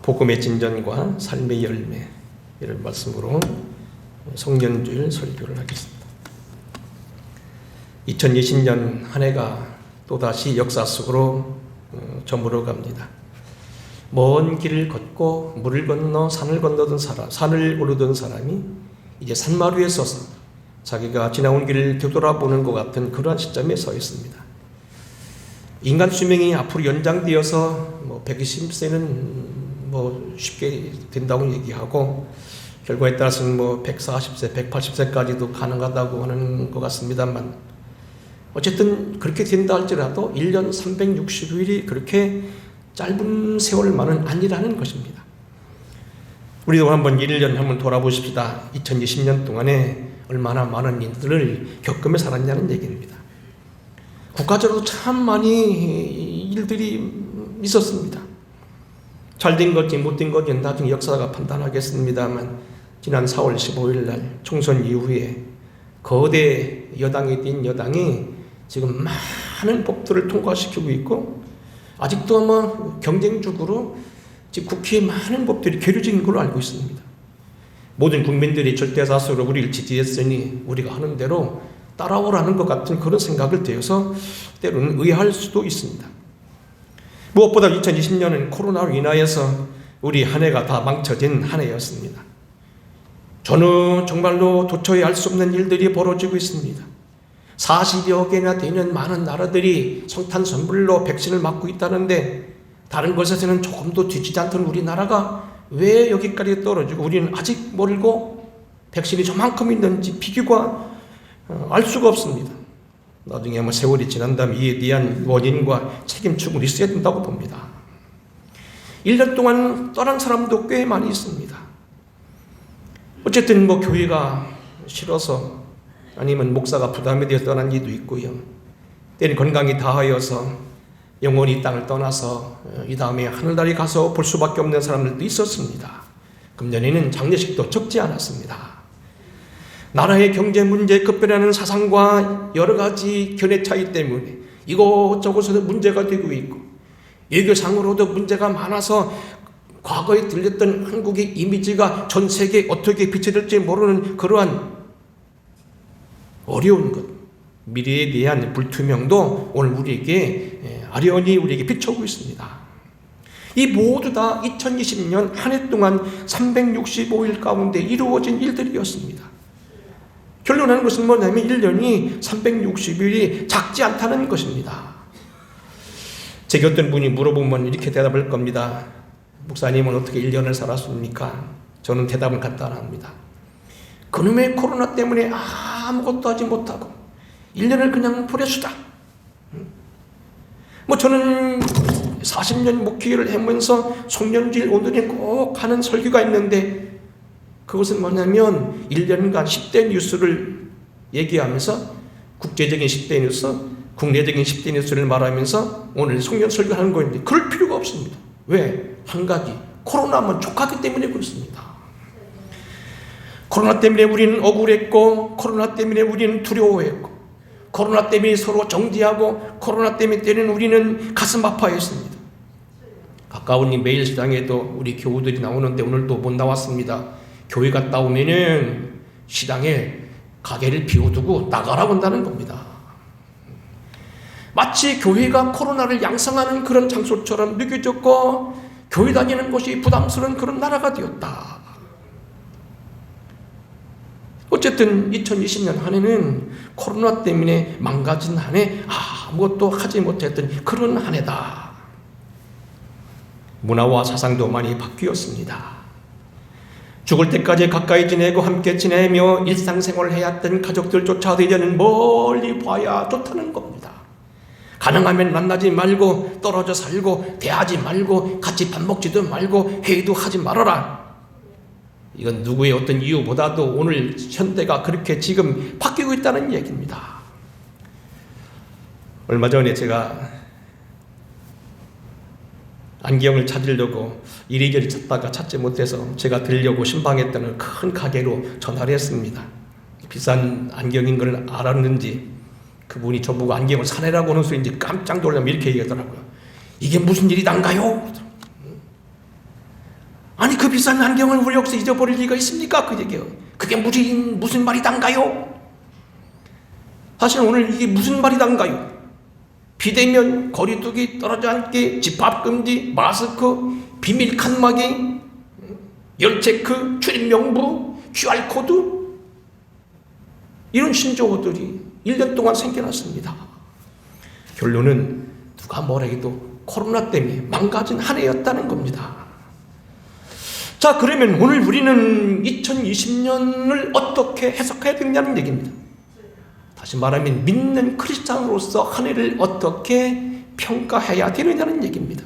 복음의 진전과 삶의 열매, 이런 말씀으로 성년주일 설교를 하겠습니다. 2020년 한 해가 또다시 역사 속으로 저물어 갑니다. 먼 길을 걷고 물을 건너 산을 건너던 사람, 산을 오르던 사람이 이제 산마루에 서서 자기가 지나온 길을 되돌아보는 것 같은 그러한 시점에 서 있습니다. 인간 수명이 앞으로 연장되어서 120세는 쉽게 된다고 얘기하고, 결과에 따라서는 140세, 180세까지도 가능하다고 하는 것 같습니다만, 어쨌든 그렇게 된다 할지라도 1년 365일이 그렇게 짧은 세월만은 아니라는 것입니다. 우리도 한번 1년 한번 돌아보십시다. 2020년 동안에 얼마나 많은 일들을 겪으며 살았냐는 얘기입니다. 국가적으로 참 많이 일들이 있었습니다. 잘된 건지 못된 건지 나중에 역사가 판단하겠습니다만, 지난 4월 15일 날 총선 이후에 거대 여당이 된 여당이 지금 많은 법들을 통과시키고 있고, 아직도 아마 경쟁적으로 지금 국회에 많은 법들이 계류적인 걸로 알고 있습니다. 모든 국민들이 절대다수로 우리를 지지했으니 우리가 하는 대로 따라오라는 것 같은 그런 생각을 되어서 때로는 의아할 수도 있습니다. 무엇보다 2020년은 코로나로 인하여서 우리 한 해가 다 망쳐진 한 해였습니다. 저는 정말로 도저히 알 수 없는 일들이 벌어지고 있습니다. 40여 개나 되는 많은 나라들이 성탄 선물로 백신을 맞고 있다는데, 다른 것에서는 조금도 뒤지지 않던 우리나라가 왜 여기까지 떨어지고 우리는 아직 멀고 백신이 저만큼 있는지 비교가 알 수가 없습니다. 나중에 세월이 지난 다음 이에 대한 원인과 책임축을 있어야 된다고 봅니다. 1년 동안 떠난 사람도 꽤 많이 있습니다. 어쨌든 교회가 싫어서, 아니면 목사가 부담이 되어 떠난 이도 있고요. 때는 건강이 다하여서 영원히 이 땅을 떠나서 이 다음에 하늘나라에 가서 볼 수밖에 없는 사람들도 있었습니다. 금년에는 장례식도 적지 않았습니다. 나라의 경제 문제, 급변하는 사상과 여러 가지 견해 차이 때문에 이곳저곳에서 문제가 되고 있고, 외교상으로도 문제가 많아서 과거에 들렸던 한국의 이미지가 전 세계에 어떻게 비춰질지 모르는 그러한 어려운 것, 미래에 대한 불투명도 오늘 우리에게 아련히 우리에게 비춰오고 있습니다. 이 모두 다 2020년 한 해 동안 365일 가운데 이루어진 일들이었습니다. 결론하는 것은 뭐냐면 1년이 360일이 작지 않다는 것입니다. 제게 어떤 분이 물어보면 이렇게 대답할 겁니다. 목사님은 어떻게 1년을 살았습니까? 저는 대답을 간단합니다. 그놈의 코로나 때문에 아무것도 하지 못하고 1년을 그냥 보내수다. 저는 40년 목회를 하면서 송년주일 오늘에 꼭 하는 설교가 있는데, 그것은 뭐냐면 1년간 10대 뉴스를 얘기하면서 국제적인 10대 뉴스, 국내적인 10대 뉴스를 말하면서 오늘 송년 설교하는 거인데, 그럴 필요가 없습니다. 왜? 한 가지, 코로나만 족하기 때문에 그렇습니다. 코로나 때문에 우리는 억울했고, 코로나 때문에 우리는 두려워했고, 코로나 때문에 서로 정지하고, 코로나 때문에 때는 우리는 가슴 아파했습니다. 가까운 이 매일시장에도 우리 교우들이 나오는데 오늘도 못 나왔습니다. 교회 갔다 오면은 시장에 가게를 비워두고 나가라고 한다는 겁니다. 마치 교회가 코로나를 양성하는 그런 장소처럼 느껴졌고, 교회 다니는 것이 부담스러운 그런 나라가 되었다. 어쨌든 2020년 한 해는 코로나 때문에 망가진 한 해, 아무것도 하지 못했던 그런 한 해다. 문화와 사상도 많이 바뀌었습니다. 죽을 때까지 가까이 지내고 함께 지내며 일상생활을 해왔던 가족들조차도 이제는 멀리 봐야 좋다는 겁니다. 가능하면 만나지 말고 떨어져 살고 대하지 말고 같이 밥 먹지도 말고 회의도 하지 말아라. 이건 누구의 어떤 이유보다도 오늘 현대가 그렇게 지금 바뀌고 있다는 얘기입니다. 얼마 전에 제가 안경을 찾으려고 이리저리 찾다가 찾지 못해서 제가 들려고 신방했던 큰 가게로 전화를 했습니다. 비싼 안경인 걸 알았는지 그분이 저보고 안경을 사내라고 하는 소리인지 깜짝 놀라면 이렇게 얘기하더라고요. 이게 무슨 일이단가요? 비싼 안경을 우리 여기서 잊어버릴 리가 있습니까? 그게 무슨 말이단가요? 사실 오늘 이게 무슨 말이단가요? 비대면, 거리두기, 떨어져 앉기, 집합금지, 마스크, 비밀 칸막이, 열체크, 출입명부, QR코드, 이런 신조어들이 1년 동안 생겨났습니다. 결론은 누가 뭐라 해도 코로나 때문에 망가진 한 해였다는 겁니다. 자, 그러면 오늘 우리는 2020년을 어떻게 해석해야 되느냐는 얘기입니다. 다시 말하면 믿는 크리스찬으로서 한 해를 어떻게 평가해야 되느냐는 얘기입니다.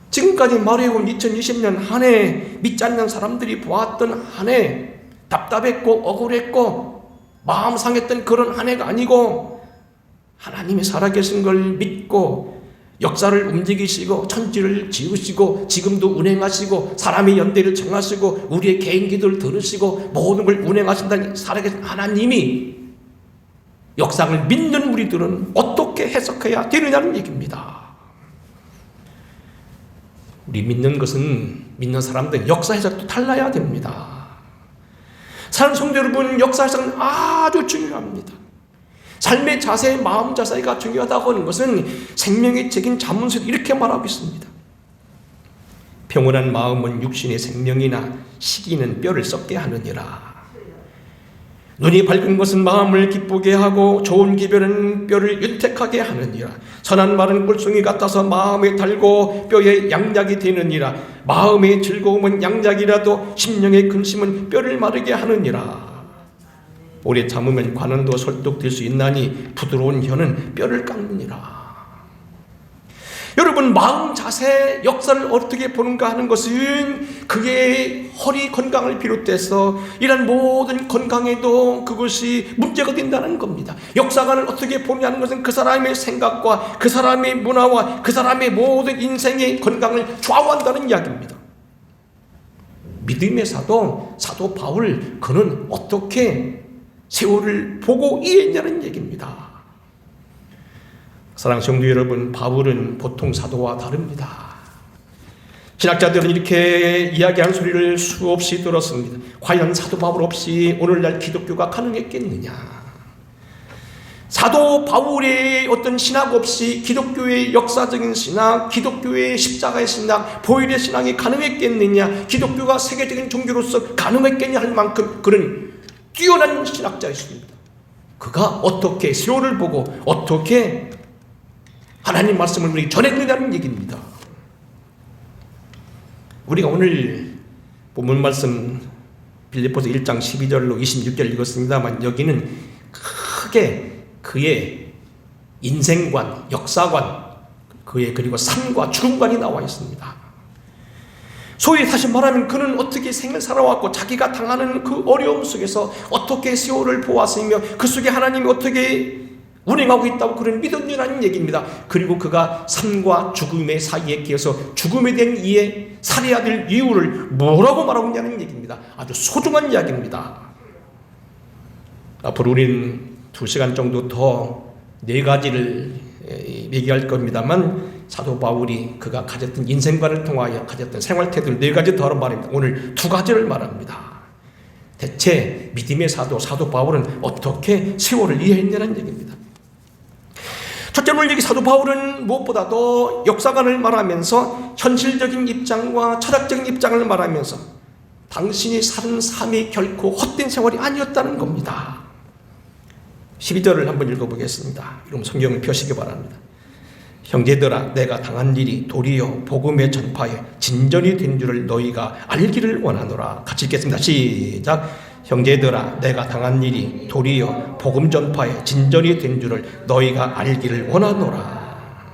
지금까지 말해온 2020년 한 해, 믿지 않는 사람들이 보았던 한 해, 답답했고 억울했고 마음 상했던 그런 한 해가 아니고, 하나님이 살아계신 걸 믿고 역사를 움직이시고 천지를 지으시고 지금도 운행하시고 사람의 연대를 정하시고 우리의 개인 기도를 들으시고 모든 걸 운행하신다는 살아계신 하나님이 역사를 믿는 우리들은 어떻게 해석해야 되느냐는 얘기입니다. 우리 믿는 것은, 믿는 사람들 역사 해석도 달라야 됩니다. 사랑하는 성도 여러분, 역사 해석은 아주 중요합니다. 삶의 자세, 마음 자세가 중요하다고 하는 것은 생명의 책인 잠언서도 이렇게 말하고 있습니다. 평온한 마음은 육신의 생명이나 시기는 뼈를 썩게 하느니라. 눈이 밝은 것은 마음을 기쁘게 하고 좋은 기별은 뼈를 윤택하게 하느니라. 선한 말은 꿀송이 같아서 마음에 달고 뼈에 양약이 되느니라. 마음의 즐거움은 양약이라도 심령의 근심은 뼈를 마르게 하느니라. 오래 참으면 관원도 설득될 수 있나니 부드러운 혀는 뼈를 깎느니라. 여러분, 마음 자세, 역사를 어떻게 보는가 하는 것은 그게 허리 건강을 비롯해서 이런 모든 건강에도 그것이 문제가 된다는 겁니다. 역사관을 어떻게 보냐는 것은 그 사람의 생각과 그 사람의 문화와 그 사람의 모든 인생의 건강을 좌우한다는 이야기입니다. 믿음의 사도 바울, 그는 어떻게 세월을 보고 이해했냐는 얘기입니다. 사랑하는 성도 여러분, 바울은 보통 사도와 다릅니다. 신학자들은 이렇게 이야기하는 소리를 수없이 들었습니다. 과연 사도 바울 없이 오늘날 기독교가 가능했겠느냐? 사도 바울의 어떤 신학 없이 기독교의 역사적인 신학, 기독교의 십자가의 신학, 보혈의 신앙이 가능했겠느냐? 기독교가 세계적인 종교로서 가능했겠냐 할 만큼 그런 뛰어난 신학자였습니다. 그가 어떻게 세월을 보고 어떻게 하나님 말씀을 우리에게 전했느냐는 얘기입니다. 우리가 오늘 본문 말씀 빌립보서 1장 12절로 26절 읽었습니다만, 여기는 크게 그의 인생관, 역사관, 그의 그리고 삶과 죽음관이 나와 있습니다. 소위 다시 말하면 그는 어떻게 생을 살아왔고 자기가 당하는 그 어려움 속에서 어떻게 세월을 보았으며 그 속에 하나님이 어떻게 운행하고 있다고 그런 믿었느냐는 얘기입니다. 그리고 그가 삶과 죽음의 사이에 끼어서 죽음에 대한 이해, 살해야 될 이유를 뭐라고 말하고 있냐는 얘기입니다. 아주 소중한 이야기입니다. 앞으로 우리는 2시간 정도 더 4가지를 얘기할 겁니다만, 사도 바울이 그가 가졌던 인생관을 통하여 가졌던 생활태도를 4가지 더하는 말입니다. 오늘 2가지를 말합니다. 대체 믿음의 사도 바울은 어떻게 세월을 이해했냐는 얘기입니다. 첫째로 여기 사도 바울은 무엇보다도 역사관을 말하면서 현실적인 입장과 철학적인 입장을 말하면서 당신이 사는 삶이 결코 헛된 생활이 아니었다는 겁니다. 12절을 한번 읽어보겠습니다. 여러분 성경을 펴시기 바랍니다. 형제들아, 내가 당한 일이 도리어 복음의 전파에 진전이 된 줄을 너희가 알기를 원하노라. 같이 읽겠습니다. 시작. 형제들아, 내가 당한 일이 도리어 복음 전파에 진전이 된 줄을 너희가 알기를 원하노라.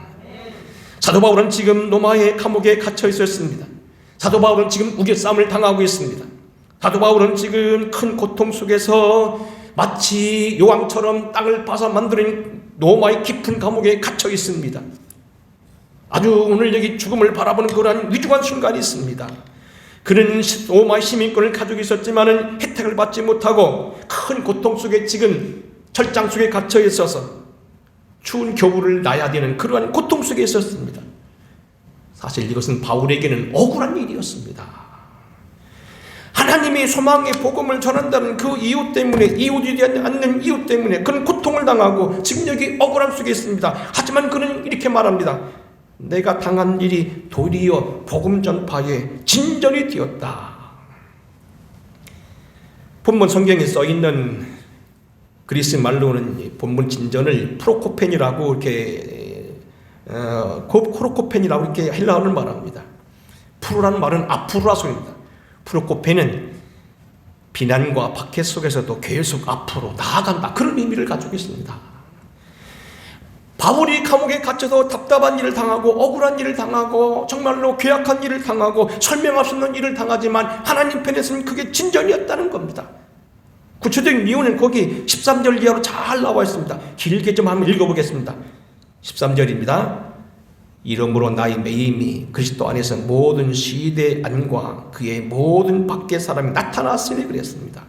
사도 바울은 지금 로마의 감옥에 갇혀 있었습니다. 사도 바울은 지금 우겨싸움을 당하고 있습니다. 사도 바울은 지금 큰 고통 속에서 마치 요왕처럼 땅을 파서 만드는 로마의 깊은 감옥에 갇혀 있습니다. 아주 오늘 여기 죽음을 바라보는 그러한 위중한 순간이 있습니다. 그는 로마의 시민권을 가지고 있었지만 혜택을 받지 못하고 큰 고통 속에 지금 철장 속에 갇혀 있어서 추운 겨울을 나야 되는 그러한 고통 속에 있었습니다. 사실 이것은 바울에게는 억울한 일이었습니다. 하나님의 소망의 복음을 전한다는 그 이유 때문에, 이웃이 되지 않는 이유 때문에 그는 고통을 당하고 지금 여기 억울함 속에 있습니다. 하지만 그는 이렇게 말합니다. 내가 당한 일이 도리어 복음 전파의 진전이 되었다. 본문 성경에 써있는 그리스 말로는 본문 진전을 프로코펜이라고 이렇게 코로코펜이라고 이렇게 헬라어를 말합니다. 프로라는 말은 앞으로라서입니다. 프로코펜은 비난과 박해 속에서도 계속 앞으로 나아간다, 그런 의미를 가지고 있습니다. 바울이 감옥에 갇혀서 답답한 일을 당하고 억울한 일을 당하고 정말로 괴악한 일을 당하고 설명할 수 없는 일을 당하지만 하나님 편에서는 그게 진전이었다는 겁니다. 구체적인 이유는 거기 13절 이하로 잘 나와 있습니다. 길게 좀 한번 읽어보겠습니다. 13절입니다. 이러므로 나의 매임이 그리스도 안에서 모든 시대 안과 그의 모든 밖의 사람이 나타났으니 그랬습니다.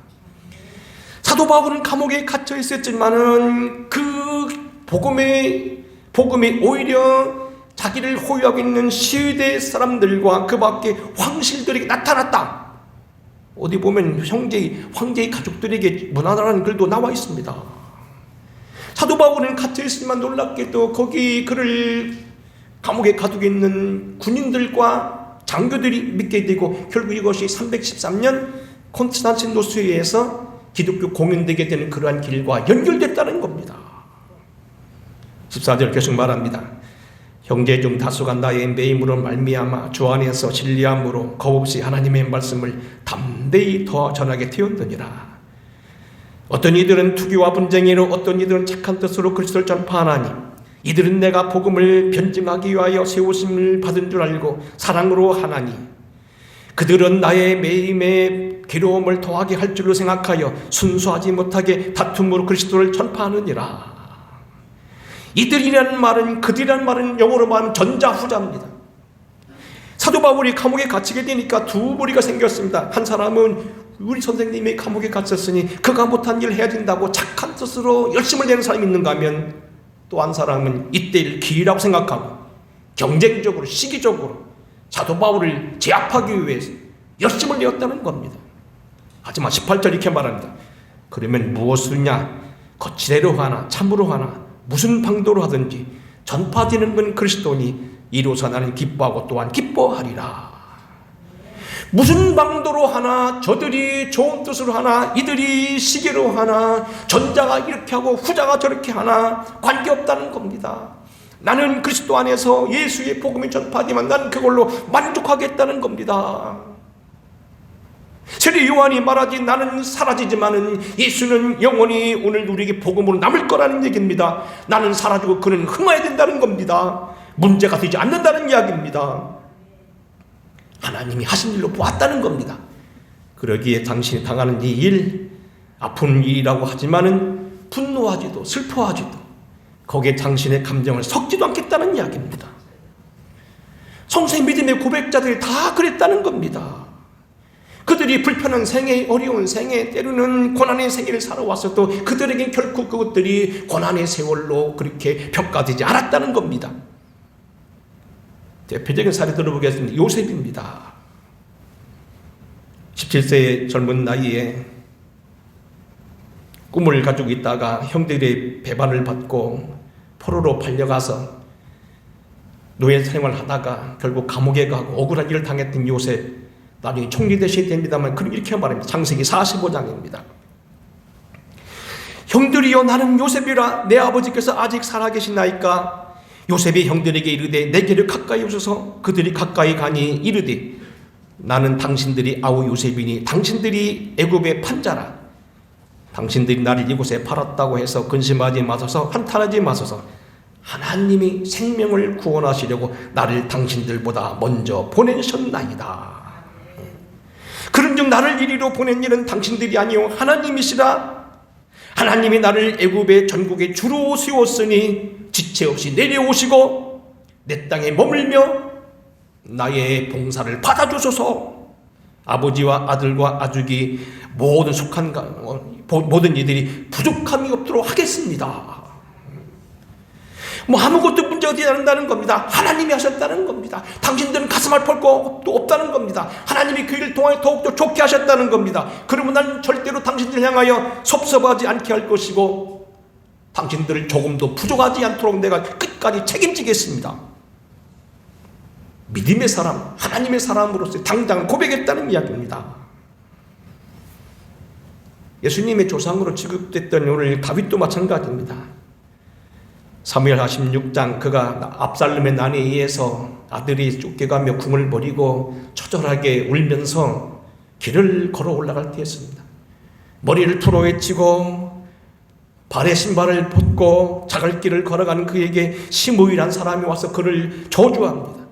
사도 바울은 감옥에 갇혀 있었지만은 그 복음이 오히려 자기를 호위하고 있는 시대 사람들과 그 밖에 황실들에게 나타났다. 어디 보면 황제의 가족들에게 문안하라는 글도 나와 있습니다. 사도 바울은 갇혀 있지만 놀랍게도 거기 그를 감옥에 가두고 있는 군인들과 장교들이 믿게 되고 결국 이것이 313년 콘스탄티노스에 의해서 기독교 공인되게 되는 그러한 길과 연결됐다는 겁니다. 14절 계속 말합니다. 형제 중 다수가 나의 매임으로 말미암아 주 안에서 진리함으로 겁없이 하나님의 말씀을 담대히 더 전하게 되었느니라. 어떤 이들은 투기와 분쟁이로, 어떤 이들은 착한 뜻으로 그리스도를 전파하나니 이들은 내가 복음을 변증하기 위하여 세우심을 받은 줄 알고 사랑으로 하나니 그들은 나의 매임에 괴로움을 더하게 할 줄로 생각하여 순수하지 못하게 다툼으로 그리스도를 전파하느니라. 이들이라는 말은, 그들이라는 말은 영어로 말하면 전자후자입니다. 사도 바울이 감옥에 갇히게 되니까 두 무리가 생겼습니다. 한 사람은 우리 선생님이 감옥에 갇혔으니 그가 못한 일을 해야 된다고 착한 뜻으로 열심을 내는 사람이 있는가 하면, 또 한 사람은 이때를 기회라고 생각하고 경쟁적으로, 시기적으로 사도 바울을 제압하기 위해서 열심을 내었다는 겁니다. 하지만 18절 이렇게 말합니다. 그러면 무엇이냐? 거칠애로 하나 참으로 하나 무슨 방도로 하든지 전파되는 건 그리스도니 이로써 나는 기뻐하고 또한 기뻐하리라. 무슨 방도로 하나, 저들이 좋은 뜻으로 하나, 이들이 시기로 하나, 전자가 이렇게 하고 후자가 저렇게 하나 관계없다는 겁니다. 나는 그리스도 안에서 예수의 복음이 전파되면 나는 그걸로 만족하겠다는 겁니다. 세례 요한이 말하지 나는 사라지지만은 예수는 영원히 오늘 우리에게 복음으로 남을 거라는 얘기입니다. 나는 사라지고 그는 흥해야 된다는 겁니다. 문제가 되지 않는다는 이야기입니다. 하나님이 하신 일로 보았다는 겁니다. 그러기에 당신이 당하는 이 일, 아픈 일이라고 하지만은 분노하지도 슬퍼하지도 거기에 당신의 감정을 섞지도 않겠다는 이야기입니다. 성생 믿음의 고백자들이 다 그랬다는 겁니다. 그들이 불편한 생애, 어려운 생애, 때로는 고난의 생애를 살아왔어도 그들에겐 결코 그것들이 고난의 세월로 그렇게 평가되지 않았다는 겁니다. 대표적인 사례 들어보겠습니다. 요셉입니다. 17세의 젊은 나이에 꿈을 가지고 있다가 형들의 배반을 받고 포로로 팔려가서 노예 생활을 하다가 결국 감옥에 가고 억울한 일을 당했던 요셉, 나중에 총리 되셔야 됩니다만 그럼 이렇게 말합니다. 창세기 45장입니다. 형들이여 나는 요셉이라 내 아버지께서 아직 살아계시나이까. 요셉이 형들에게 이르되 내게를 가까이 오셔서 그들이 가까이 가니 이르되 나는 당신들이 아우 요셉이니 당신들이 애굽의 판자라. 당신들이 나를 이곳에 팔았다고 해서 근심하지 마소서, 한탄하지 마소서. 하나님이 생명을 구원하시려고 나를 당신들보다 먼저 보내셨나이다. 그런즉 나를 이리로 보낸 일은 당신들이 아니요 하나님이시라. 하나님이 나를 애굽의 전국에 주로 세웠으니 지체 없이 내려오시고 내 땅에 머물며 나의 봉사를 받아주소서. 아버지와 아들과 아죽이 모든 속한 모든 이들이 부족함이 없도록 하겠습니다. 뭐 아무것도 문제가 되지 않는다는 겁니다. 하나님이 하셨다는 겁니다. 당신들은 가슴 앓을 것도 없다는 겁니다. 하나님이 그 일을 통하여 더욱더 좋게 하셨다는 겁니다. 그러면 나는 절대로 당신들을 향하여 섭섭하지 않게 할 것이고 당신들을 조금도 부족하지 않도록 내가 끝까지 책임지겠습니다. 믿음의 사람, 하나님의 사람으로서 당장 고백했다는 이야기입니다. 예수님의 조상으로 지급됐던 오늘 다윗도 마찬가지입니다. 사무엘하 16장 그가 압살롬의 난에 의해서 아들이 쫓겨가며 궁을 버리고 처절하게 울면서 길을 걸어 올라갈 때였습니다. 머리를 풀어헤치고 발에 신발을 벗고 자갈길을 걸어가는 그에게 시므이란 사람이 와서 그를 저주합니다.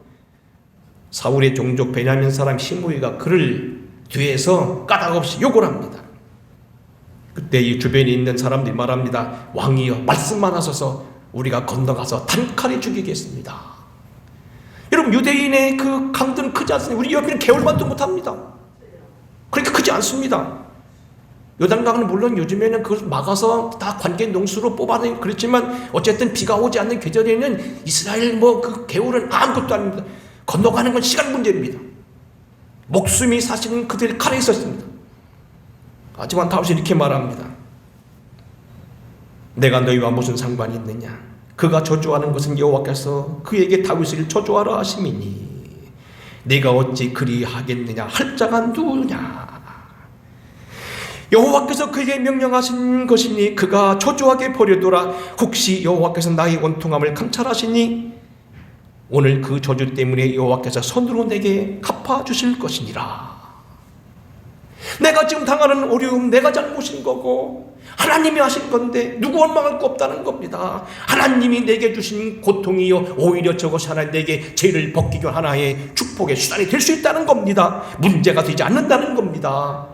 사울의 종족 베냐민 사람 시므이가 그를 뒤에서 까닭없이 욕을 합니다. 그때 이 주변에 있는 사람들이 말합니다. 왕이여 말씀만 하소서 우리가 건너가서 단칼에 죽이겠습니다. 여러분 유대인의 그 강도는 크지 않습니다. 우리 여기는 개월만도 못합니다. 그렇게 크지 않습니다. 요단강은 물론 요즘에는 그걸 막아서 다 관계 농수로 뽑아내고 그렇지만 어쨌든 비가 오지 않는 계절에는 이스라엘 그 개울은 아무것도 아닙니다. 건너가는 건 시간 문제입니다. 목숨이 사실은 그들의 칼에 있었습니다. 하지만 다윗이 이렇게 말합니다. 내가 너희와 무슨 상관이 있느냐? 그가 저주하는 것은 여호와께서 그에게 다윗을 저주하라 하심이니 네가 어찌 그리하겠느냐 할 자가 누구냐? 여호와께서 그에게 명령하신 것이니 그가 저주하게 버려두라. 혹시 여호와께서 나의 원통함을 감찰하시니 오늘 그 저주 때문에 여호와께서 손으로 내게 갚아주실 것이니라. 내가 지금 당하는 어려움 내가 잘못인 거고 하나님이 하신 건데 누구 원망할 거 없다는 겁니다. 하나님이 내게 주신 고통이요 오히려 저것이 하나 내게 죄를 벗기기 하나의 축복의 수단이 될 수 있다는 겁니다. 문제가 되지 않는다는 겁니다.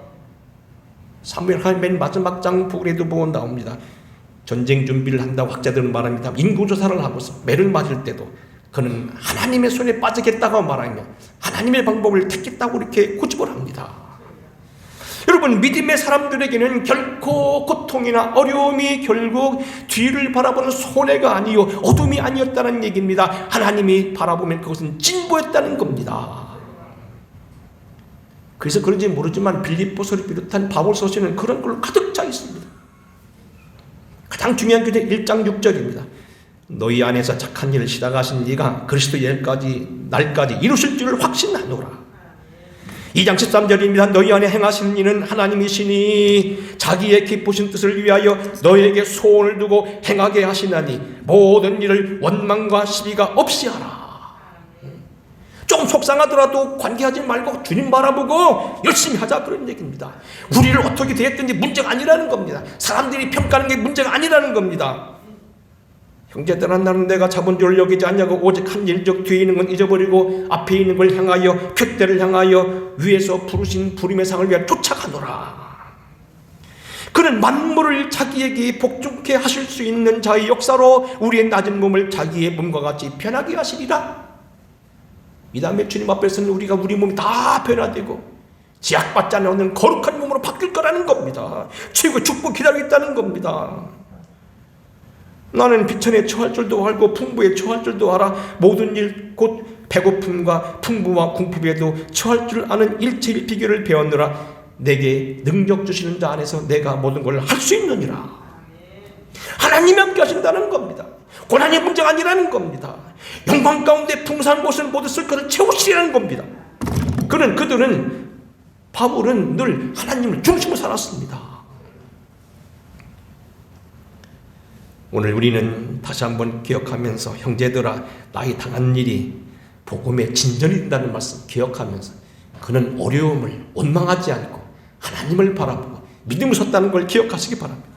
사무엘하 맨 마지막 장 부글에도 보면 나옵니다. 전쟁 준비를 한다고 학자들은 말합니다. 인구조사를 하고서 매를 맞을 때도 그는 하나님의 손에 빠지겠다고 말하며 하나님의 방법을 택했다고 이렇게 고집을 합니다. 여러분 믿음의 사람들에게는 결코 고통이나 어려움이 결국 뒤를 바라보는 손해가 아니요 어둠이 아니었다는 얘기입니다. 하나님이 바라보면 그것은 진보였다는 겁니다. 그래서 그런지 모르지만 빌립보서를 비롯한 바울서에는 그런 걸로 가득 차 있습니다. 가장 중요한 게 1장 6절입니다. 너희 안에서 착한 일을 시작하신 네가 그리스도의 날까지 이루실 줄을 확신하노라. 2장 13절입니다. 너희 안에 행하시는 일은 하나님이시니 자기의 기쁘신 뜻을 위하여 너희에게 소원을 두고 행하게 하시나니 모든 일을 원망과 시비가 없이 하라. 좀 속상하더라도 관계하지 말고 주님 바라보고 열심히 하자 그런 얘기입니다. 우리를 어떻게 대했든지 문제가 아니라는 겁니다. 사람들이 평가하는 게 문제가 아니라는 겁니다. 형제들아 나는 내가 잡은 줄을 여기지 않냐고 오직 한 일적 뒤에 있는 건 잊어버리고 앞에 있는 걸 향하여 표대를 향하여 위에서 부르신 부름의 상을 위하여 쫓아가노라. 그는 만물을 자기에게 복종케 하실 수 있는 자의 역사로 우리의 낮은 몸을 자기의 몸과 같이 변하게 하시리라. 이 다음에 주님 앞에서는 우리가 우리 몸이 다 변화되고 제약받지 않는 거룩한 몸으로 바뀔 거라는 겁니다. 최고의 축복 기다리고 있다는 겁니다. 나는 비천에 처할 줄도 알고 풍부에 처할 줄도 알아. 모든 일 곧 배고픔과 풍부와 궁핍에도 처할 줄 아는 일체의 비결을 배웠느라 내게 능력 주시는 자 안에서 내가 모든 걸 할 수 있느니라. 하나님이 함께 하신다는 겁니다. 고난의 문제가 아니라는 겁니다. 영광 가운데 풍성한 곳을 모두 쓸 것을 채우시라는 겁니다. 바울은 늘 하나님을 중심으로 살았습니다. 오늘 우리는 다시 한번 기억하면서 형제들아 나의 당한 일이 복음의 진전이 된다는 말씀 기억하면서 그는 어려움을 원망하지 않고 하나님을 바라보고 믿음을 섰다는 걸 기억하시기 바랍니다.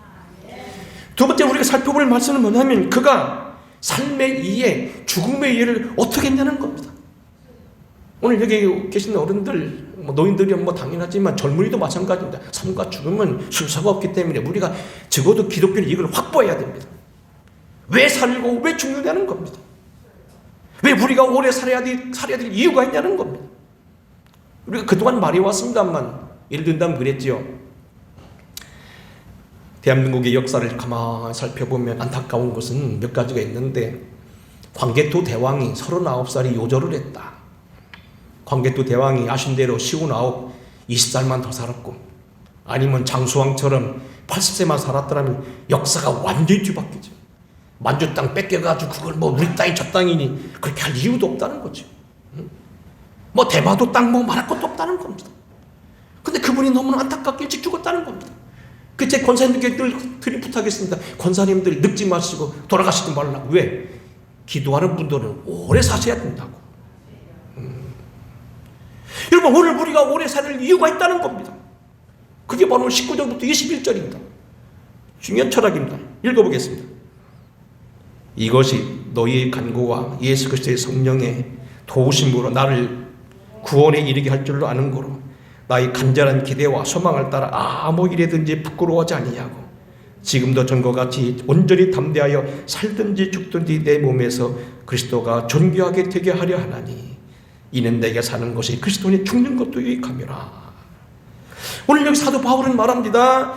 두 번째 우리가 살펴볼 말씀은 뭐냐면 그가 삶의 이해, 죽음의 이해를 어떻게 했냐는 겁니다. 오늘 여기 계신 어른들, 노인들이 당연하지만 젊은이도 마찬가지입니다. 삶과 죽음은 순서가 없기 때문에 우리가 적어도 기독교는 이걸 확보해야 됩니다. 왜 살고 왜 죽느냐는 겁니다. 왜 우리가 오래 살아야 될 이유가 있냐는 겁니다. 우리가 그동안 말해왔습니다만 예를 든다면 그랬죠. 대한민국의 역사를 가만히 살펴보면 안타까운 것은 몇 가지가 있는데, 광개토 대왕이 39살이 요절을 했다. 광개토 대왕이 아신 대로 59, 20살만 더 살았고, 아니면 장수왕처럼 80세만 살았더라면 역사가 완전히 뒤바뀌죠. 만주 땅 뺏겨가지고 그걸 뭐 우리 땅이 저 땅이니 그렇게 할 이유도 없다는 거죠. 뭐 대마도 땅 뭐 말할 것도 없다는 겁니다. 근데 그분이 너무나 안타깝게 일찍 죽었다는 겁니다. 그 제 권사님들께 늘 부탁했습니다. 권사님들 늙지 마시고 돌아가시지 말라고. 왜? 기도하는 분들은 오래 사셔야 된다고. 여러분, 오늘 우리가 오래 살 이유가 있다는 겁니다. 그게 바로 19절부터 21절입니다. 중요한 철학입니다. 읽어보겠습니다. 이것이 너희의 간구와 예수 그리스도의 성령의 도우심으로 나를 구원에 이르게 할 줄로 아는 거로 나의 간절한 기대와 소망을 따라 아무 일에든지 부끄러워하지 아니하고 지금도 전과 같이 온전히 담대하여 살든지 죽든지 내 몸에서 그리스도가 존귀하게 되게 하려 하나니 이는 내게 사는 것이 그리스도니 죽는 것도 유익함이라. 오늘 여기 사도 바울은 말합니다.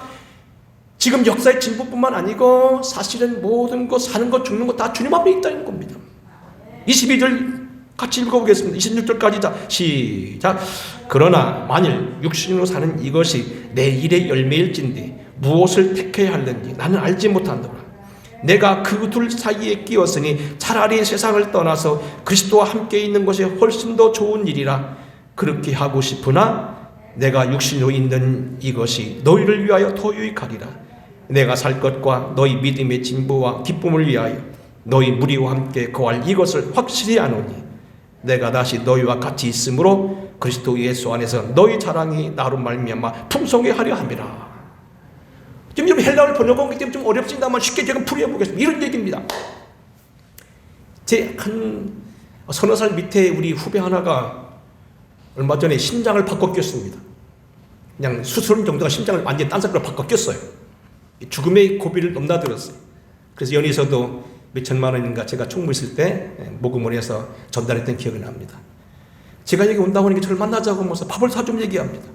지금 역사의 진보뿐만 아니고 사실은 모든 것, 사는 것, 죽는 것 다 주님 앞에 있다는 겁니다. 22절 같이 읽어보겠습니다. 26절까지 자, 시작. 그러나 만일 육신으로 사는 이것이 내 일의 열매일진데 무엇을 택해야 할는지 나는 알지 못한다. 내가 그 둘 사이에 끼었으니 차라리 세상을 떠나서 그리스도와 함께 있는 것이 훨씬 더 좋은 일이라 그렇게 하고 싶으나 내가 육신으로 있는 이것이 너희를 위하여 더 유익하리라. 내가 살 것과 너희 믿음의 진보와 기쁨을 위하여 너희 무리와 함께 거할 이것을 확실히 아노니 내가 다시 너희와 같이 있으므로 그리스도 예수 안에서 너희 자랑이 나로 말미암아 풍성히 하려 함이라. 지금 여러분 헬라어를 번역하기 때문에 좀 어렵습니다만 쉽게 제가 풀이해 보겠습니다. 이런 얘기입니다. 제 한 서너 살 밑에 우리 후배 하나가 얼마 전에 심장을 바꿔 꼈습니다. 그냥 수술 정도가 심장을 완전히 딴 사람으로 바꿔 꼈어요. 죽음의 고비를 넘나들었어요. 그래서 연희에서도 몇 천만 원인가 제가 총무 있을 때 모금을 해서 전달했던 기억이 납니다. 제가 여기 온다고 하니까 저를 만나자고 하면서 밥을 사주면 얘기합니다.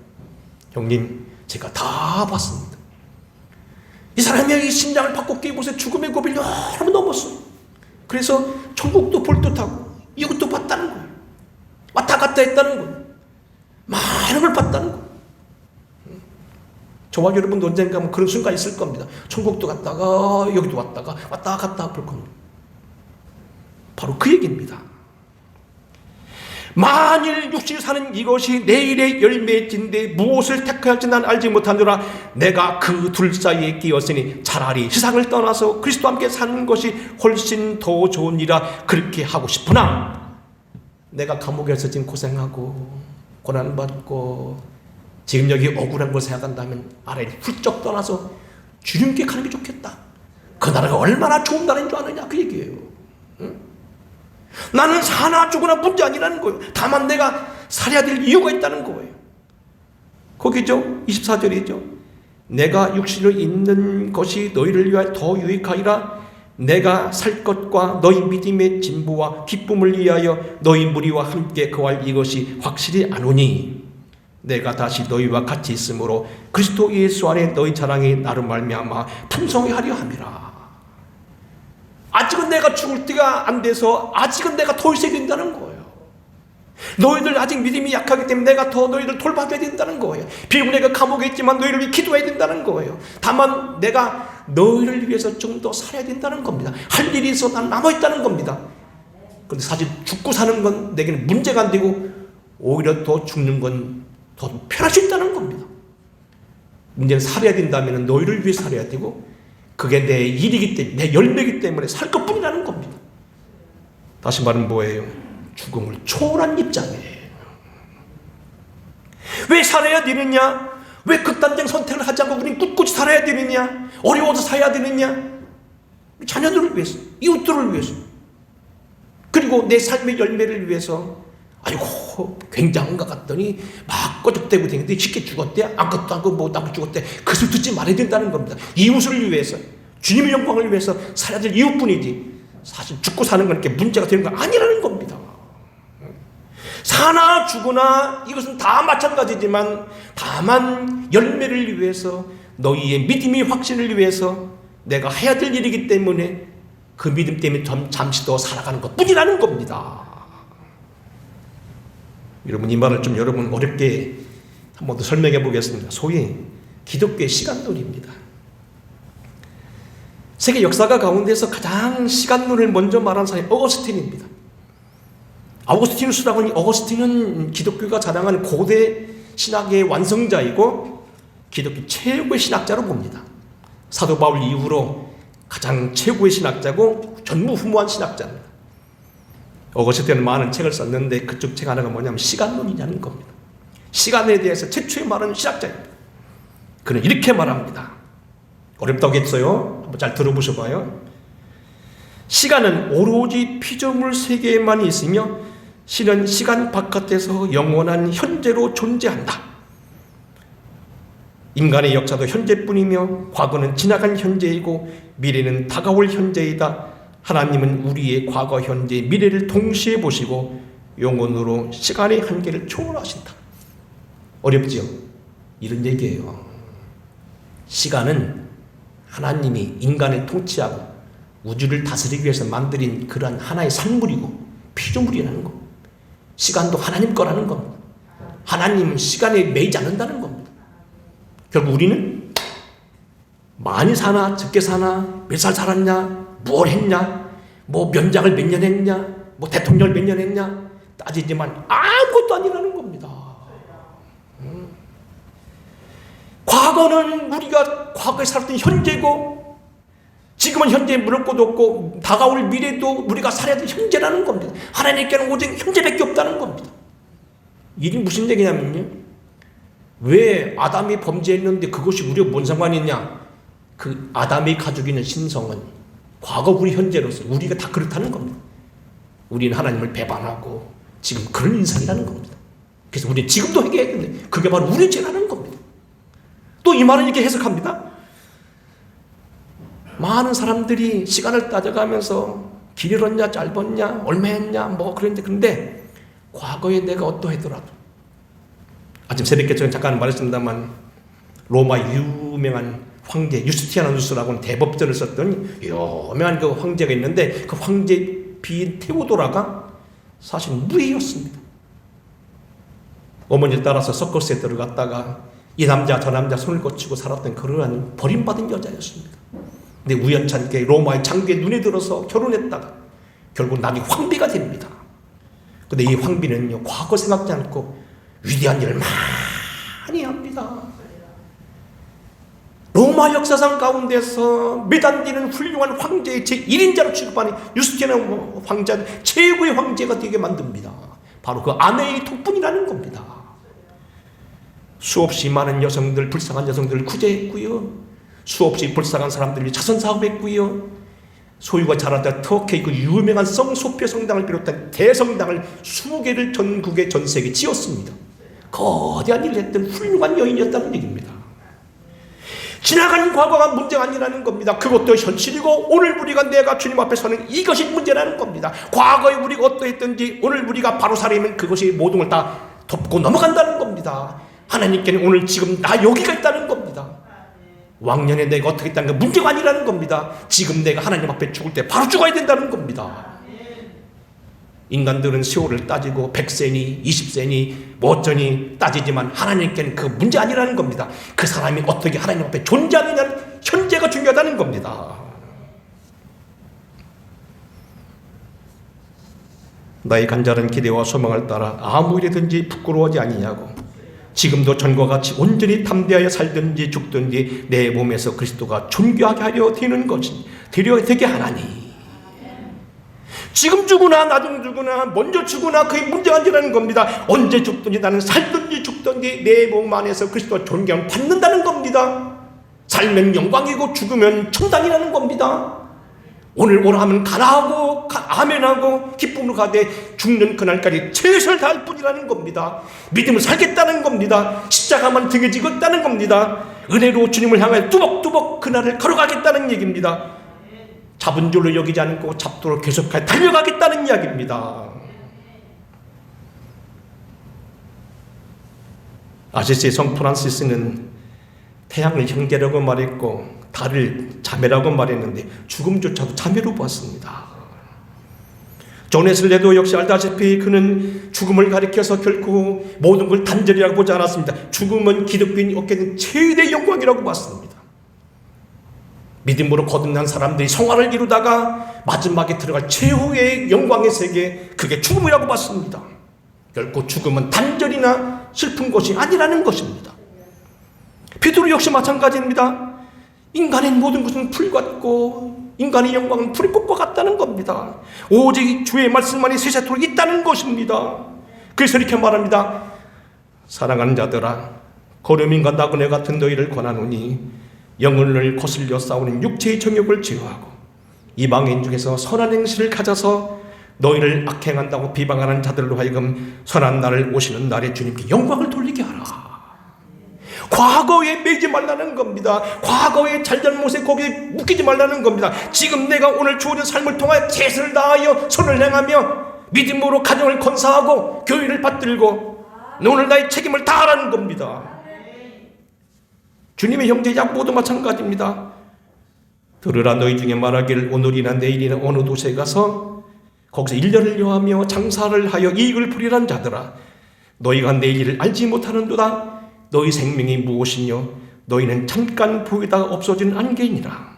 형님, 제가 다 봤습니다. 이 사람이 이 심장을 바꿔 끼고서 죽음의 고비를 여러 번 넘었어요. 그래서 천국도 볼 듯하고 이것도 봤다는 거예요. 왔다 갔다 했다는 거예요. 많은 걸 봤다는 거예요. 저와 여러분도 언젠가 그런 순간 있을 겁니다. 천국도 갔다가 여기도 왔다가 왔다 갔다 볼 겁니다. 바로 그 얘기입니다. 만일 육신이 사는 이것이 내일의 열매일진데 무엇을 택해야 할지 난 알지 못하노라. 내가 그 둘 사이에 끼었으니 차라리 세상을 떠나서 그리스도와 함께 사는 것이 훨씬 더 좋으니라. 그렇게 하고 싶으나 내가 감옥에서 지금 고생하고 고난받고 지금 여기 억울한 걸 생각한다면 아래를 훌쩍 떠나서 주님께 가는 게 좋겠다. 그 나라가 얼마나 좋은 나라인 줄 아느냐 그 얘기예요. 응? 나는 사나 죽으나 문제 아니라는 거예요. 다만 내가 살아야 될 이유가 있다는 거예요. 거기죠. 24절이죠. 내가 육신을 있는 것이 너희를 위하여 더 유익하리라. 내가 살 것과 너희 믿음의 진보와 기쁨을 위하여 너희 무리와 함께 거할 이것이 확실히 아노니 내가 다시 너희와 같이 있으므로 그리스도 예수 안에 너희 자랑이 나로 말미암아 풍성히 하려 함이라. 아직은 내가 죽을 때가 안 돼서 아직은 내가 더 있어야 된다는 거예요. 너희들 아직 믿음이 약하기 때문에 내가 더 너희들 돌봐줘야 된다는 거예요. 비록 내가 감옥에 있지만 너희를 위해 기도해야 된다는 거예요. 다만 내가 너희를 위해서 좀 더 살아야 된다는 겁니다. 할 일이 있어 난 남아있다는 겁니다. 그런데 사실 죽고 사는 건 내게는 문제가 안 되고 오히려 더 죽는 건 더 편할 수 있다는 겁니다. 문제는 살아야 된다면 너희를 위해 살아야 되고 그게 내 일이기 때문에 내 열매이기 때문에 살 것뿐이라는 겁니다. 다시 말하면 뭐예요? 죽음을 초월한 입장이에요. 왜 살아야 되느냐? 왜 극단적 선택을 하지 않고 우리는 꿋꿋이 살아야 되느냐? 어려워서 살아야 되느냐? 자녀들을 위해서, 이웃들을 위해서, 그리고 내 삶의 열매를 위해서. 아이고 굉장한 것 같더니 막 꺼적대고 다니는데 쉽게 죽었대. 아무것도 하고 뭐도 하고 죽었대. 그 소리 듣지 말아야 된다는 겁니다. 이웃을 위해서, 주님의 영광을 위해서 살아야 될 이웃뿐이지 사실 죽고 사는 건 이렇게 문제가 되는 건 아니라는 겁니다. 사나 죽으나 이것은 다 마찬가지지만 다만 열매를 위해서 너희의 믿음의 확신을 위해서 내가 해야 될 일이기 때문에 그 믿음 때문에 잠시 더 살아가는 것 뿐이라는 겁니다. 여러분, 이 말을 좀 여러분 어렵게 한 번 더 설명해 보겠습니다. 소위 기독교의 시간론입니다. 세계 역사가 가운데서 가장 시간론을 먼저 말한 사람이 어거스틴입니다. 어거스틴은 기독교가 자랑하는 고대 신학의 완성자이고 기독교 최고의 신학자로 봅니다. 사도 바울 이후로 가장 최고의 신학자고 전무후무한 신학자입니다. 어거스틴은 많은 책을 썼는데 그쪽 책 하나가 뭐냐면 시간론이라는 겁니다. 시간에 대해서 최초의 말하는 신학자입니다. 그는 이렇게 말합니다. 어렵다겠어요? 한번 잘 들어보셔봐요. 시간은 오로지 피조물 세계에만 있으며 신은 시간 바깥에서 영원한 현재로 존재한다. 인간의 역사도 현재뿐이며 과거는 지나간 현재이고 미래는 다가올 현재이다. 하나님은 우리의 과거, 현재, 미래를 동시에 보시고 영원으로 시간의 한계를 초월하신다. 어렵지요? 이런 얘기예요. 시간은 하나님이 인간을 통치하고 우주를 다스리기 위해서 만들인 그러한 하나의 산물이고 피조물이라는 것. 시간도 하나님 거라는 겁니다. 하나님은 시간에 매이지 않는다는 겁니다. 결국 우리는 많이 사나 적게 사나 몇 살 살았냐 뭘 했냐 뭐 면장을 몇 년 했냐 뭐 대통령을 몇 년 했냐 따지지만 아무것도 아니라는 겁니다. 과거는 우리가 과거에 살았던 현재고 지금은 현재에 물을 곳도 없고 다가올 미래도 우리가 살아야 될 현재라는 겁니다. 하나님께는 오직 현재밖에 없다는 겁니다. 이게 무슨 얘기냐면요, 왜 아담이 범죄했는데 그것이 우리가 뭔 상관이 있냐? 그 아담이 가지고 있는 신성은 과거 우리 현재로서 우리가 다 그렇다는 겁니다. 우리는 하나님을 배반하고 지금 그런 인생이라는 겁니다. 그래서 우리는 지금도 회개해야 되는데 그게 바로 우리의 죄라는 겁니다. 또 이 말은 이렇게 해석합니다. 많은 사람들이 시간을 따져가면서 길었냐 짧았냐 얼마였냐 뭐 그런데 과거에 내가 어떠하더라도 아침 새벽에 저는 잠깐 말했습니다만 로마 유명한 황제 유스티아누스라고는 대법전을 썼던 유명한 그 황제가 있는데 그 황제 비인 테오도라가 사실 무예였습니다. 어머니를 따라서 서커스에 들어갔다가 이 남자 저 남자 손을 거치고 살았던 그러한 버림받은 여자였습니다. 근데 우연찮게 로마의 장교의 눈에 들어서 결혼했다가 결국 나중에 황비가 됩니다. 근데 이 황비는요 과거 생각지 않고 위대한 일을 많이 합니다. 로마 역사상 가운데서 몇 안 되는 훌륭한 황제의 제1인자로 취급하는 유스티아누스 황제는 최고의 황제가 되게 만듭니다. 바로 그 아내의 덕분이라는 겁니다. 수없이 많은 여성들, 불쌍한 여성들을 구제했고요. 수없이 불쌍한 사람들이 자선 사업했고요. 소유가 자라다 터키의 그 유명한 성소피아 성당을 비롯한 대성당을 수개를 전국에 전 세계에 지었습니다. 거대한 일을 했던 훌륭한 여인이었다는 얘기입니다. 지나간 과거가 문제가 아니라는 겁니다. 그것도 현실이고 오늘 우리가 내가 주님 앞에 서는 이것이 문제라는 겁니다. 과거에 우리가 어떠했든지 오늘 우리가 바로 살아있는 그것이 모든 걸 다 덮고 넘어간다는 겁니다. 하나님께는 오늘 지금 나 여기가 있다는 겁니다. 왕년에 내가 어떻게 했다는 게 문제가 아니라는 겁니다. 지금 내가 하나님 앞에 죽을 때 바로 죽어야 된다는 겁니다. 인간들은 세월을 따지고 100세니 20세니 뭐 어쩌니 따지지만 하나님께는 그 문제 아니라는 겁니다. 그 사람이 어떻게 하나님 앞에 존재하느냐는 현재가 중요하다는 겁니다. 나의 간절한 기대와 소망을 따라 아무 일이든지 부끄러워하지 아니냐고 지금도 전과 같이 온전히 담대하여 살든지 죽든지 내 몸에서 그리스도가 존귀하게 하려 되는 것이 되게 하나니 지금 죽으나 나중 죽으나 먼저 죽으나 그게 문제가 아니라는 겁니다. 언제 죽든지 나는 살든지 죽든지 내 몸 안에서 그리스도가 존경을 받는다는 겁니다. 살면 영광이고 죽으면 천당이라는 겁니다. 오늘 오라 하면 가라하고 아멘하고 기쁨으로 가되 죽는 그날까지 최선을 다할 뿐이라는 겁니다. 믿음을 살겠다는 겁니다. 십자가만 등에 지겠다는 겁니다. 은혜로 주님을 향해 뚜벅뚜벅 그날을 걸어가겠다는 얘기입니다. 잡은 줄로 여기지 않고 잡도록 계속하여 달려가겠다는 이야기입니다. 아시스의 성 프란시스는 태양을 형제라고 말했고 달을 자매라고 말했는데 죽음조차도 자매로 보았습니다. 존 웨슬리도 역시 알다시피 그는 죽음을 가리켜서 결코 모든 걸 단절이라고 보지 않았습니다. 죽음은 기독교인이 얻게 된 최대의 영광이라고 봤습니다. 믿음으로 거듭난 사람들이 성화를 이루다가 마지막에 들어갈 최후의 영광의 세계, 그게 죽음이라고 봤습니다. 결코 죽음은 단절이나 슬픈 것이 아니라는 것입니다. 베드로 역시 마찬가지입니다. 인간의 모든 것은 풀 같고 인간의 영광은 풀꽃과 같다는 겁니다. 오직 주의 말씀만이 세세토록 있다는 것입니다. 그래서 이렇게 말합니다. 사랑하는 자들아, 거름인과 나그네 같은 너희를 권하노니 영혼을 거슬려 싸우는 육체의 정욕을 제어하고 이방인 중에서 선한 행실을 가져서 너희를 악행한다고 비방하는 자들로 하여금 선한 날을 오시는 날에 주님께 영광을 돌리게 하라. 과거에 매이지 말라는 겁니다. 과거의 잘잘못에 거기에 묶이지 말라는 겁니다. 지금 내가 오늘 주어진 삶을 통하여 최선을 다하여 선을 행하며 믿음으로 가정을 건사하고 교회를 받들고 오늘 나의 책임을 다하라는 겁니다. 주님의 형제 야고보도 마찬가지입니다. 들으라, 너희 중에 말하기를 오늘이나 내일이나 어느 도시에 가서 거기서 일년을 여하며 장사를 하여 이익을 부리란 자들아, 너희가 내일 일을 알지 못하는도다. 너희 생명이 무엇이뇨? 너희는 잠깐 보이다가 없어지는 안개이니라.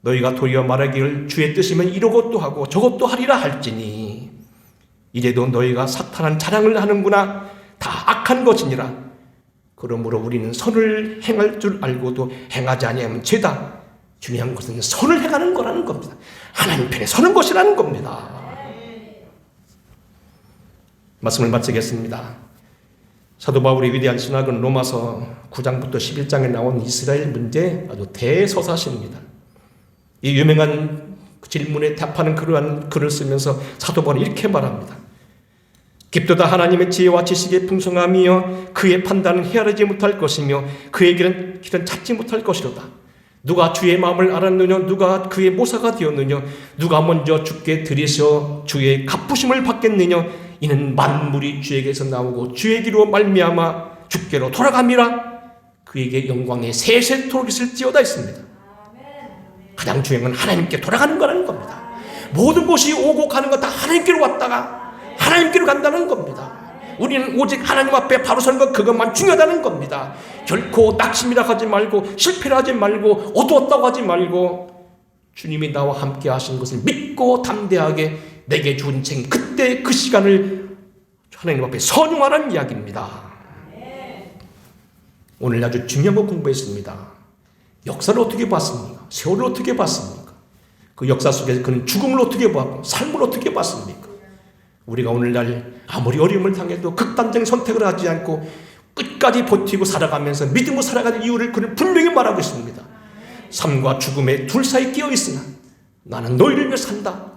너희가 도리어 말하기를 주의 뜻이면 이러것도 하고 저것도 하리라 할지니 이제도 너희가 사탄한 자랑을 하는구나. 다 악한 것이니라. 그러므로 우리는 선을 행할 줄 알고도 행하지 아니하면 죄다. 중요한 것은 선을 행하는 거라는 겁니다. 하나님 편에 서는 것이라는 겁니다. 말씀을 마치겠습니다. 사도 바울의 위대한 신학은 로마서 9장부터 11장에 나온 이스라엘 문제 아주 대서사시입니다. 이 유명한 질문에 답하는 그러한 글을 쓰면서 사도 바울은 이렇게 말합니다. 깊도다 하나님의 지혜와 지식의 풍성함이여 그의 판단은 헤아리지 못할 것이며 그의 길은 찾지 못할 것이로다. 누가 주의 마음을 알았느냐? 누가 그의 모사가 되었느냐? 누가 먼저 주께 들이셔 주의 갚으심을 받겠느냐? 이는 만물이 주에게서 나오고 주에게로 말미암아 주께로 돌아갑니다. 그에게 영광의 세세토록 있을지어다 했습니다. 가장 중요한 건 하나님께 돌아가는 거라는 겁니다. 모든 것이 오고 가는 것 다 하나님께로 왔다가 하나님께로 간다는 겁니다. 우리는 오직 하나님 앞에 바로 서는 것, 그것만 중요하다는 겁니다. 결코 낙심이라 하지 말고 실패를 하지 말고 어두웠다고 하지 말고 주님이 나와 함께 하신 것을 믿고 담대하게 내게 준 생 그때 그 시간을 하나님 앞에 선용하라는 이야기입니다. 오늘 아주 중요한 거 공부했습니다. 역사를 어떻게 봤습니까? 세월을 어떻게 봤습니까? 그 역사 속에서 그는 죽음을 어떻게 봤고 삶을 어떻게 봤습니까? 우리가 오늘날 아무리 어려움을 당해도 극단적인 선택을 하지 않고 끝까지 버티고 살아가면서 믿음으로 살아가는 이유를 그는 분명히 말하고 있습니다. 삶과 죽음의 둘 사이 끼어 있으나 나는 너희를 위해 산다.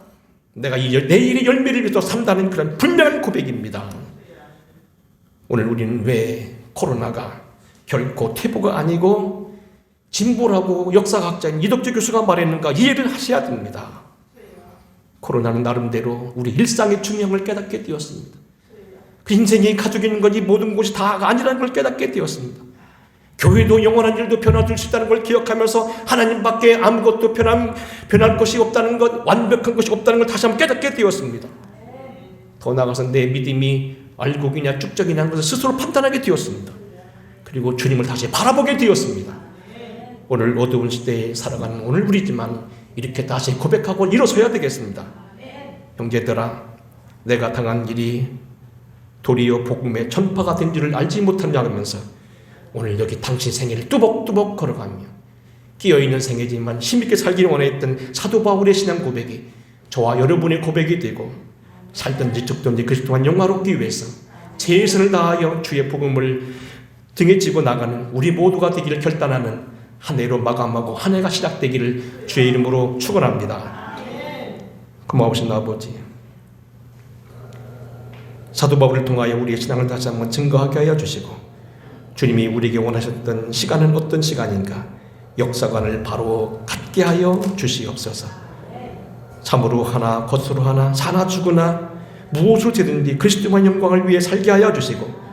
내가 내일의 열매를 위해서 산다는 그런 분명한 고백입니다. 오늘 우리는 왜 코로나가 결코 퇴보가 아니고 진보라고 역사학자인 이덕재 교수가 말했는가 이해를 하셔야 됩니다. 코로나는 나름대로 우리 일상의 중요함을 깨닫게 되었습니다. 그 인생이 가지고 있는 것이 모든 것이 다가 아니라는 걸 깨닫게 되었습니다. 교회도 영원한 일도 변화줄 수 있다는 걸 기억하면서 하나님밖에 아무것도 변할 것이 없다는 것, 완벽한 것이 없다는 걸 다시 한번 깨닫게 되었습니다. 더 나아가서 내 믿음이 알곡이냐 쭉적이냐 것을 스스로 판단하게 되었습니다. 그리고 주님을 다시 바라보게 되었습니다. 오늘 어두운 시대에 살아가는 오늘 우리지만 이렇게 다시 고백하고 일어서야 되겠습니다. 형제들아, 내가 당한 일이 도리어 복음의 전파가 된 줄을 알지 못하느냐 하면서 오늘 여기 당신 생애를 뚜벅뚜벅 걸어가며 끼어있는 생애지만 힘있게 살기를 원했던 사도 바울의 신앙 고백이 저와 여러분의 고백이 되고 살든지 죽든지 그리스도만 영화롭기 위해서 최선을 다하여 주의 복음을 등에 지고 나가는 우리 모두가 되기를 결단하는 한 해로 마감하고 한 해가 시작되기를 주의 이름으로 축원합니다. 고마우신 아버지, 사도 바울을 통하여 우리의 신앙을 다시 한번 증거하게 하여 주시고 주님이 우리에게 원하셨던 시간은 어떤 시간인가 역사관을 바로 갖게 하여 주시옵소서. 참으로 하나 겉으로 하나 사나 죽으나 무엇을 되든지 그리스도만 영광을 위해 살게 하여 주시고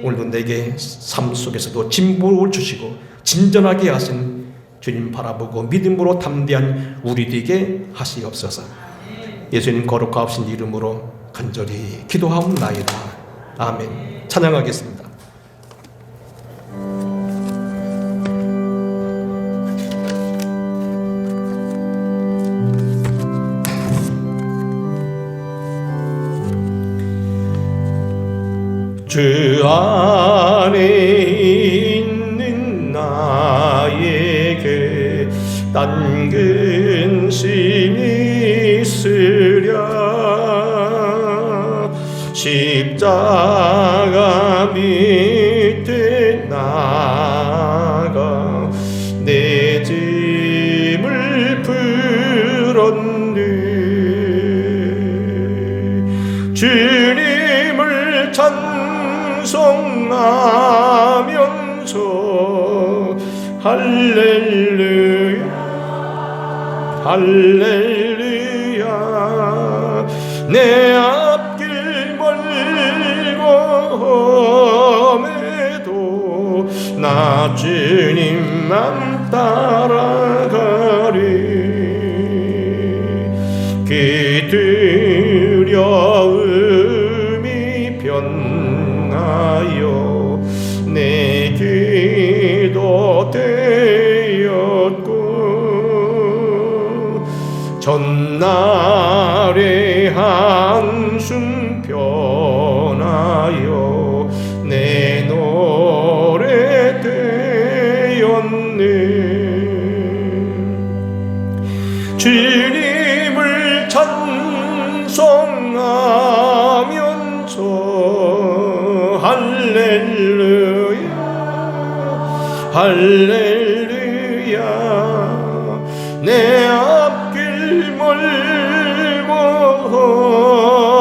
오늘도 내게 삶 속에서도 진보를 주시고 진전하게 하신 주님 바라보고 믿음으로 담대한 우리 되게 하시옵소서. 예수님 거룩하신 이름으로 간절히 기도하옵나이다. 아멘. 찬양하겠습니다. 주 안에 있는 나에게 딴 근심이 있으랴. 십자가 밑에 나가 내 짐을 풀었네. 주님을 찬송하면서 할렐루야 할렐루야. 내 앞길 멀고 험해도 나 주님만 따라가리. 그 두려움이 변하여 내 기도 되었고 전날의 한숨 변하여 내 노래 되었네. 주님을 찬송하면서 할렐루야 할렐루야. 내 앞길 멀고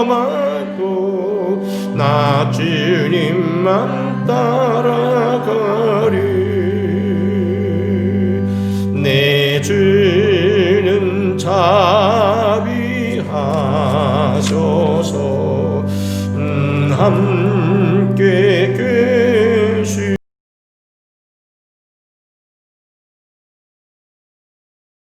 험하고 나 주님만 따라가리. 내 주는 자비하소서 함께